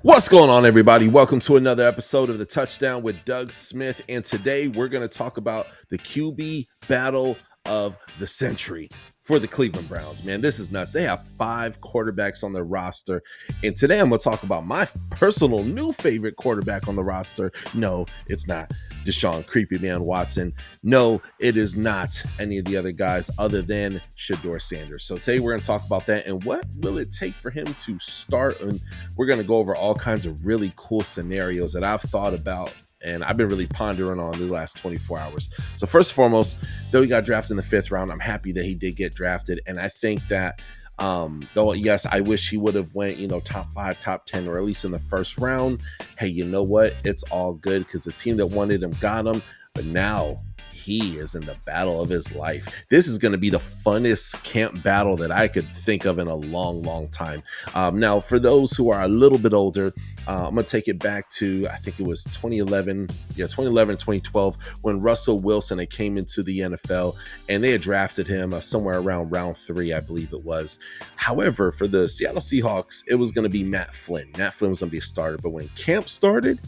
What's going on, everybody? Welcome to another episode of the Touchdown with Doug Smith. And today we're going to talk about the QB Battle of the Century for the Cleveland Browns. Man, this is nuts. They have 5 quarterbacks on their roster. And today I'm going to talk about my personal new favorite quarterback on the roster. No, it's not Deshaun Creepy Man Watson. No, it is not any of the other guys other than Shedeur Sanders. So today we're going to talk about that and what will it take for him to start. And we're going to go over all kinds of really cool scenarios that I've thought about and I've been really pondering on the last 24 hours. So first and foremost, though he got drafted in the 5th round, I'm happy that he did get drafted. And I think that though, yes, I wish he would have went, top 5, top 10, or at least in the 1st round. Hey, you know what? It's all good because the team that wanted him got him. But now he is in the battle of his life. This is going to be the funnest camp battle that I could think of in a long, long time. Now, for those who are a little bit older, I'm going to take it back to, I think it was 2011, 2012, when Russell Wilson had came into the NFL and they had drafted him somewhere around round 3, I believe it was. However, for the Seattle Seahawks, it was going to be Matt Flynn. Matt Flynn was going to be a starter, but when camp started,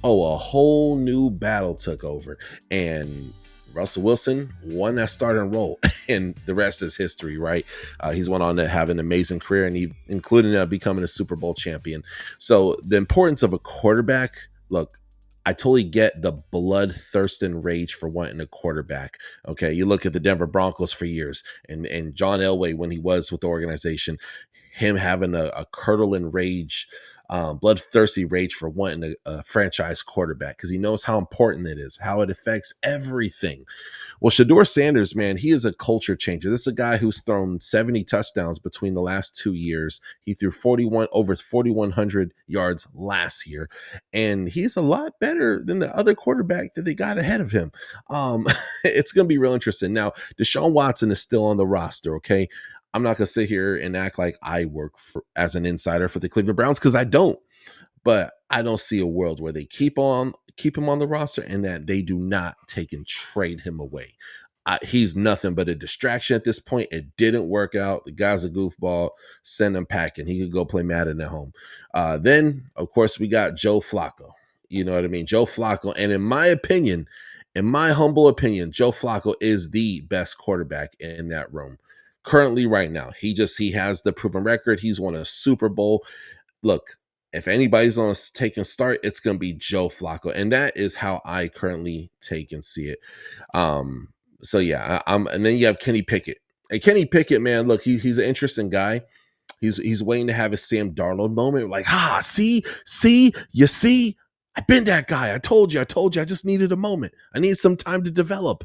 a whole new battle took over, and Russell Wilson won that starting role, and the rest is history, right? He's went on to have an amazing career, and including becoming a Super Bowl champion. So the importance of a quarterback, look, I totally get the bloodthirst and rage for wanting a quarterback. Okay, you look at the Denver Broncos for years, and John Elway, when he was with the organization, him having a curdling rage, bloodthirsty rage for wanting a franchise quarterback because he knows how important it is, how it affects everything. Well, Shedeur Sanders, man, he is a culture changer. This is a guy who's thrown 70 touchdowns between the last 2 years. He threw over 4,100 yards last year, and he's a lot better than the other quarterback that they got ahead of him. It's going to be real interesting. Now, Deshaun Watson is still on the roster, okay? I'm not going to sit here and act like I work as an insider for the Cleveland Browns because I don't. But I don't see a world where they keep him on the roster and that they do not take and trade him away. He's nothing but a distraction at this point. It didn't work out. The guy's a goofball. Send him packing. He could go play Madden at home. Then, of course, we got Joe Flacco. You know what I mean? Joe Flacco. And in my humble opinion, Joe Flacco is the best quarterback in that room. Currently, right now, he has the proven record. He's won a Super Bowl. Look, if anybody's on a take and start, it's going to be Joe Flacco, and that is how I currently take and see it. So yeah, and then you have Kenny Pickett. And Kenny Pickett, man, look, he's an interesting guy. He's waiting to have his Sam Darnold moment. Like, see, you see, I've been that guy. I told you. I just needed a moment. I need some time to develop.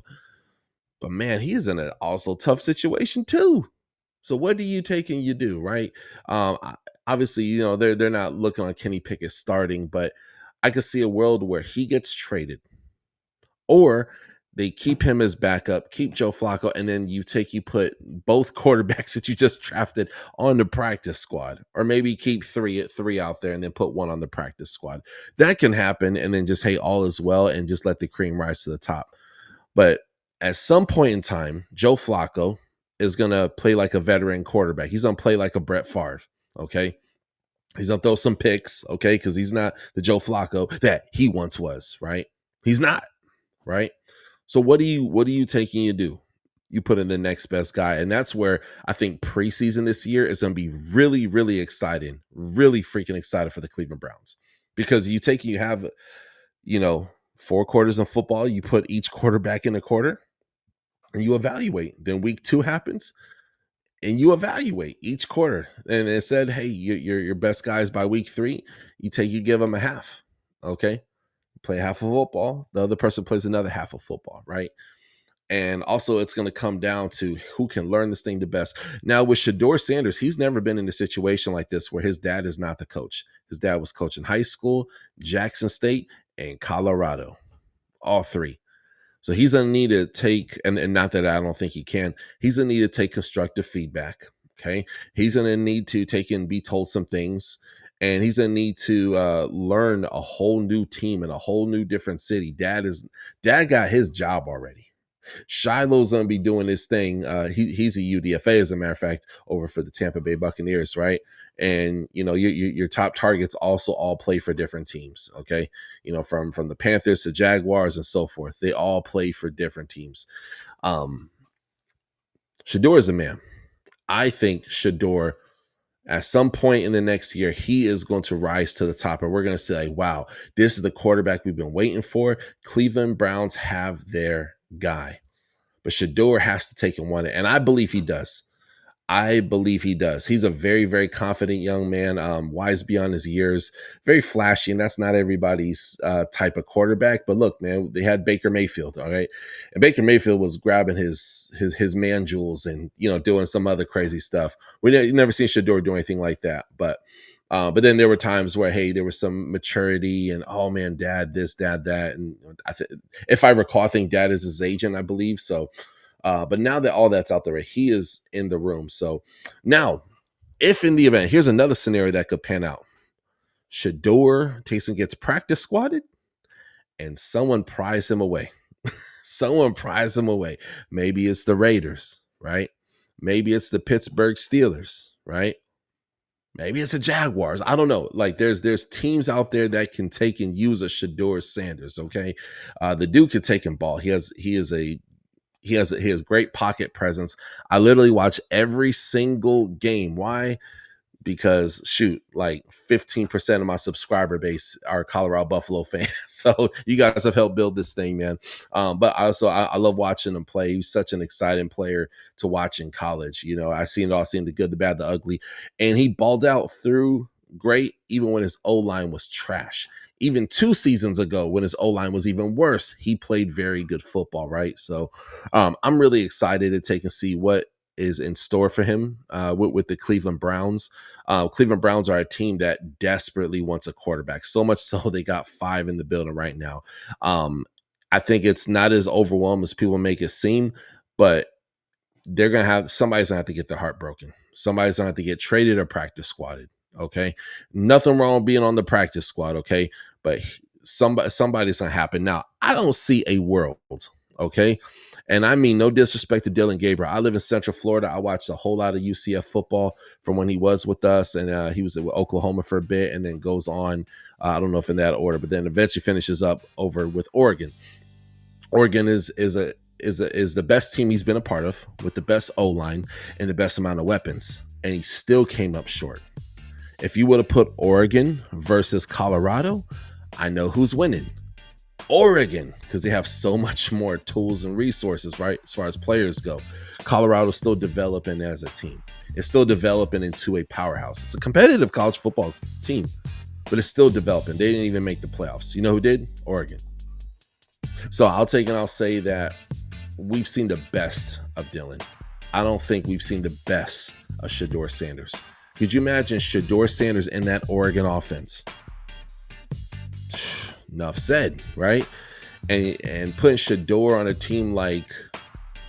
But man, he's in an also tough situation too. So what do you take and you do, right? Obviously, they're not looking on Kenny Pickett starting, but I could see a world where he gets traded, or they keep him as backup, keep Joe Flacco, and then you put both quarterbacks that you just drafted on the practice squad, or maybe keep three out there and then put one on the practice squad. That can happen, and then just, hey, all is well, and just let the cream rise to the top. But at some point in time, Joe Flacco is going to play like a veteran quarterback. He's going to play like a Brett Favre, okay? He's going to throw some picks, okay? Because he's not the Joe Flacco that he once was, right? He's not, right? So what do you take and you do? You put in the next best guy. And that's where I think preseason this year is going to be really, really exciting, really freaking excited for the Cleveland Browns. Because you have, 4 quarters of football, you put each quarterback in a quarter, and you evaluate. Then week 2 happens, and you evaluate each quarter. And it said, hey, your best guys by week 3, you give them a half. Okay, play half of football. The other person plays another half of football, right? And also, it's going to come down to who can learn this thing the best. Now, with Shedeur Sanders, he's never been in a situation like this where his dad is not the coach. His dad was coaching high school, Jackson State, and Colorado, all 3. So he's going to need to take, and not that I don't think he can, he's going to need to take constructive feedback, okay? He's going to need to take and be told some things, and he's going to need to learn a whole new team in a whole new different city. Dad got his job already. Shiloh's going to be doing this thing. He's a UDFA, as a matter of fact, over for the Tampa Bay Buccaneers, right? and your top targets also all play for different teams. Okay, from the Panthers to Jaguars and so forth, they all play for different teams. Shedeur is a man. I think Shedeur, at some point in the next year, he is going to rise to the top, and we're going to say, wow, this is the quarterback we've been waiting for. Cleveland Browns have their guy, but Shedeur has to take and win it, and I believe he does. I believe he does. He's a very, very confident young man, wise beyond his years, very flashy, and that's not everybody's type of quarterback. But look, man, they had Baker Mayfield, all right, and Baker Mayfield was grabbing his man jewels and doing some other crazy stuff. You never seen Shedeur do anything like that, but then there were times where, hey, there was some maturity and, oh man, dad this, dad that, and if I recall, I think dad is his agent, I believe so. But now that all that's out there, he is in the room. So now, if in the event, here's another scenario that could pan out. Shedeur takes and gets practice squatted, and someone pries him away. Someone pries him away. Maybe it's the Raiders, right? Maybe it's the Pittsburgh Steelers, right? Maybe it's the Jaguars. I don't know. Like there's teams out there that can take and use a Shedeur Sanders. Okay, the dude could take and ball. He has great pocket presence. I literally watch every single game. Why? Because shoot, like 15% of my subscriber base are Colorado Buffalo fans. So you guys have helped build this thing, man. But also I love watching him play. He's such an exciting player to watch in college. I seen it all, seen the good, the bad, the ugly. And he balled out through great, even when his O-line was trash. Even 2 seasons ago, when his O-line was even worse, he played very good football, right? So I'm really excited to take and see what is in store for him with the Cleveland Browns. Cleveland Browns are a team that desperately wants a quarterback, so much so they got 5 in the building right now. I think it's not as overwhelming as people make it seem, but somebody's gonna have to get their heart broken. Somebody's gonna have to get traded or practice squatted. Okay, nothing wrong with being on the practice squad. Okay, but somebody's gonna happen. Now, I don't see a world. Okay, and I mean no disrespect to Dillon Gabriel. I live in Central Florida. I watched a whole lot of UCF football from when he was with us, and he was with Oklahoma for a bit, and then goes on. I don't know if in that order, but then eventually finishes up over with Oregon. Oregon is the best team he's been a part of, with the best O-line and the best amount of weapons, and he still came up short. If you would have put Oregon versus Colorado, I know who's winning. Oregon, because they have so much more tools and resources, right? As far as players go. Colorado's still developing as a team. It's still developing into a powerhouse. It's a competitive college football team, but it's still developing. They didn't even make the playoffs. You know who did? Oregon. So I'll say that we've seen the best of Dillon. I don't think we've seen the best of Shedeur Sanders. Could you imagine Shedeur Sanders in that Oregon offense? Enough said, right? And putting Shedeur on a team like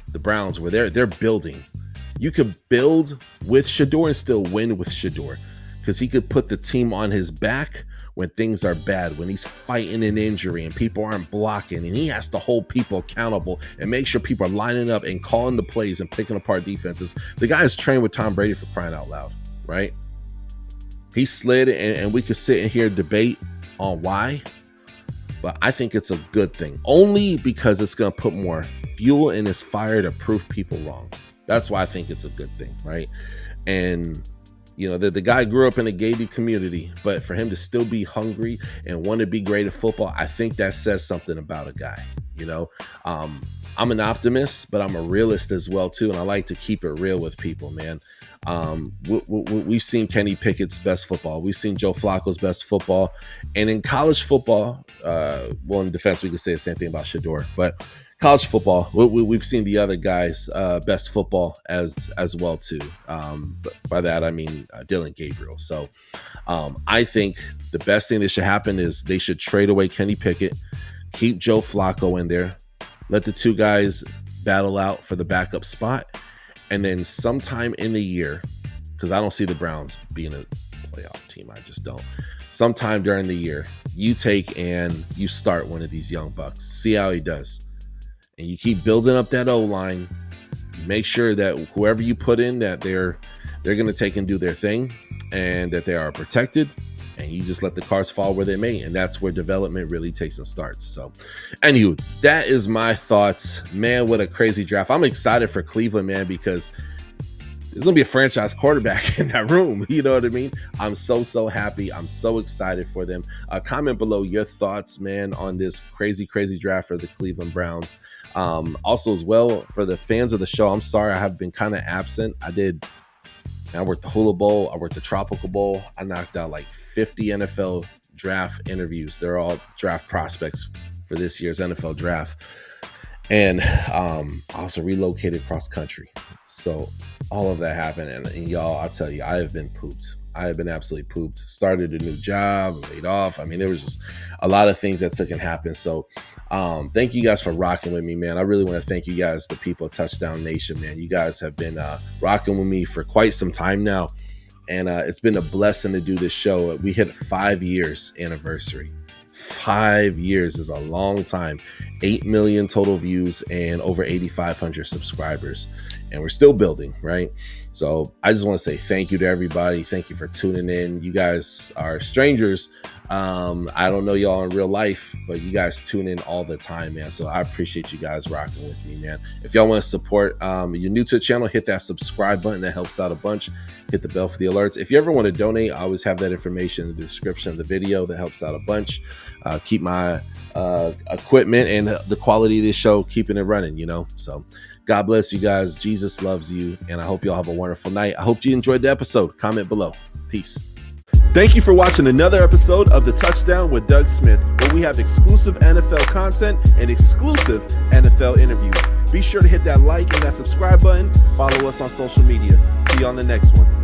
the Browns, where they're building. You could build with Shedeur and still win with Shedeur, because he could put the team on his back when things are bad, when he's fighting an injury and people aren't blocking, and he has to hold people accountable and make sure people are lining up and calling the plays and picking apart defenses. The guy is trained with Tom Brady, for crying out loud, right? He slid, and we could sit in here and debate on why, but I think it's a good thing, only because it's going to put more fuel in his fire to prove people wrong. That's why I think it's a good thing, right? And the guy grew up in a gated community, but for him to still be hungry and want to be great at football, I think that says something about a guy. I'm an optimist, but I'm a realist as well too, and I like to keep it real with people, man. We've seen Kenny Pickett's best football. We've seen Joe Flacco's best football, and in college football, in defense, we could say the same thing about Shedeur, but college football, we've seen the other guys' best football as well too. But by that I mean Dillon Gabriel. So I think the best thing that should happen is they should trade away Kenny Pickett, keep Joe Flacco in there, let the 2 guys battle out for the backup spot, and then sometime in the year, because I don't see the Browns being a playoff team, I just don't. Sometime during the year, you take and you start one of these young bucks, see how he does. And you keep building up that O-line. Make sure that whoever you put in, that they're going to take and do their thing. and that they are protected, and you just let the cards fall where they may, and that's where development really takes and starts. So anywho, that is my thoughts, man. What a crazy draft. I'm excited for Cleveland, man, because there's gonna be a franchise quarterback in that room. You know what I mean? I'm so happy. I'm so excited for them. Comment below your thoughts, man, on this crazy draft for the Cleveland Browns. Also, as well, for the fans of the show, I'm sorry I have been kind of absent. I worked the Hula Bowl. I worked the Tropical Bowl. I knocked out like 50 NFL draft interviews. They're all draft prospects for this year's NFL draft. And I also relocated cross country. So all of that happened. And y'all, I'll tell you, I have been pooped. I have been absolutely pooped. Started a new job, laid off. I mean, there was just a lot of things that took and happened. So thank you guys for rocking with me, man. I really want to thank you guys, the people of Touchdown Nation, man. You guys have been rocking with me for quite some time now. And it's been a blessing to do this show. We hit 5 years anniversary. 5 years is a long time. 8 million total views and over 8,500 subscribers. And we're still building, right? So I just want to say thank you to everybody. Thank you for tuning in. You guys are strangers. I don't know y'all in real life, but you guys tune in all the time, man. So I appreciate you guys rocking with me, man. If y'all want to support, you're new to the channel, hit that subscribe button. That helps out a bunch. Hit the bell for the alerts. If you ever want to donate, I always have that information in the description of the video. That helps out a bunch. Keep my equipment and the quality of this show, keeping it running, you know. So God bless you guys. Jesus loves you. And I hope y'all have a wonderful night. I hope you enjoyed the episode. Comment below. Peace. Thank you for watching another episode of the Touchdown with Doug Smith, where we have exclusive NFL content and exclusive NFL interviews. Be sure to hit that like and that subscribe button. Follow us on social media. See you on the next one.